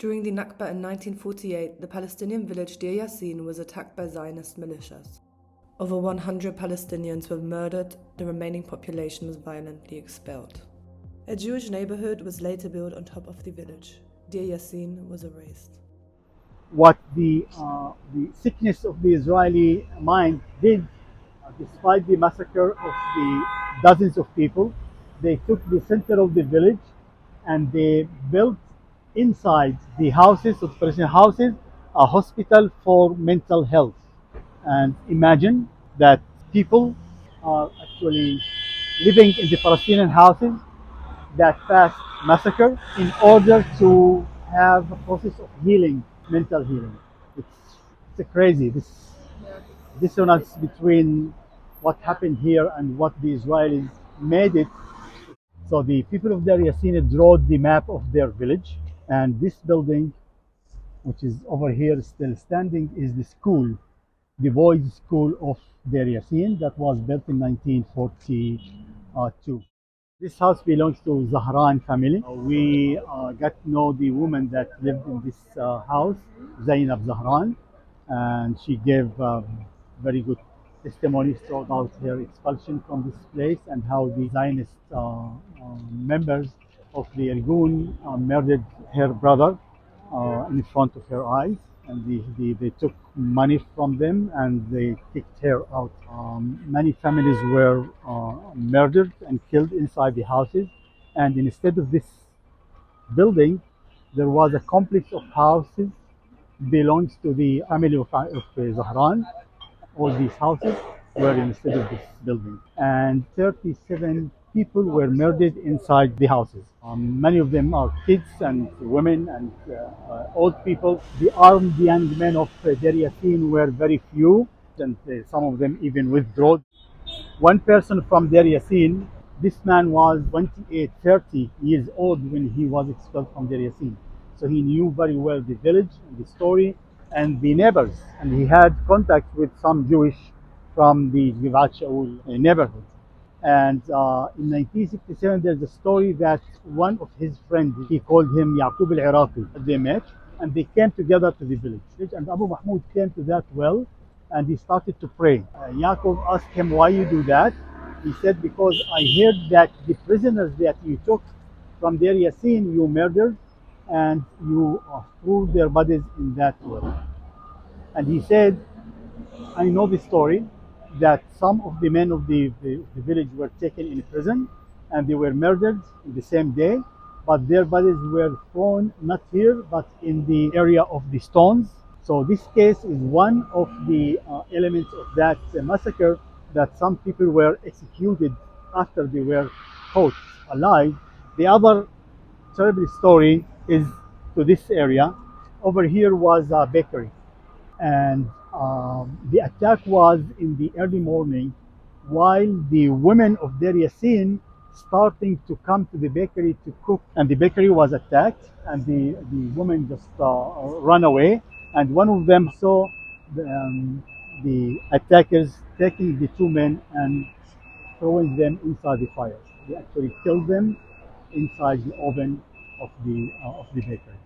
During the Nakba in 1948, the Palestinian village Deir Yassin was attacked by Zionist militias. Over 100 Palestinians were murdered, the remaining population was violently expelled. A Jewish neighborhood was later built on top of the village. Deir Yassin was erased. What the sickness of the Israeli mind did, despite the massacre of the dozens of people, they took the center of the village and they built inside the houses, of Palestinian houses, a hospital for mental health. And imagine that people are actually living in the Palestinian houses that passed massacre in order to have a process of healing, mental healing. It's crazy, this dissonance between what happened here and what the Israelis made it. So the people of Deir Yassin drew the map of their village, and this building, which is over here still standing, is the school, the boys' school of Deir Yassin that was built in 1942. This house belongs to Zahran family. We got to know the woman that lived in this house, Zainab Zahran, and she gave very good testimonies about her expulsion from this place and how the Zionist members of the Irgun murdered her brother in front of her eyes, and they took money from them and they kicked her out. Many families were murdered and killed inside the houses, and instead of this building, there was a complex of houses belongs to the family of Zahran. All these houses were instead of this building, and 37 people were murdered inside the houses. Many of them are kids and women and old people. The armed young men of Deir Yassin were very few, and some of them even withdrew. One person from Deir Yassin, this man was 28, 30 years old when he was expelled from Deir Yassin. So he knew very well the village and the story and the neighbors, and he had contact with some Jewish from the Givat Shaul neighborhood. And in 1967, there's a story that one of his friends, he called him Yaqub al-Iraqi, they met and they came together to the village. And Abu Mahmoud came to that well and he started to pray. Yaqub asked him, why you do that? He said, because I heard that the prisoners that you took from Deir Yassin, you murdered and you threw their bodies in that well. And he said, I know the story that some of the men of the village were taken in prison and they were murdered in the same day, but their bodies were thrown not here but in the area of the stones. So this case is one of the elements of that massacre, that some people were executed after they were caught alive. The other terrible story is to this area. Over here was a bakery, and the attack was in the early morning while the women of Deir Yassin starting to come to the bakery to cook, and the bakery was attacked and the women just ran away, and one of them saw the attackers taking the two men and throwing them inside the fire. They actually killed them inside the oven of the bakery.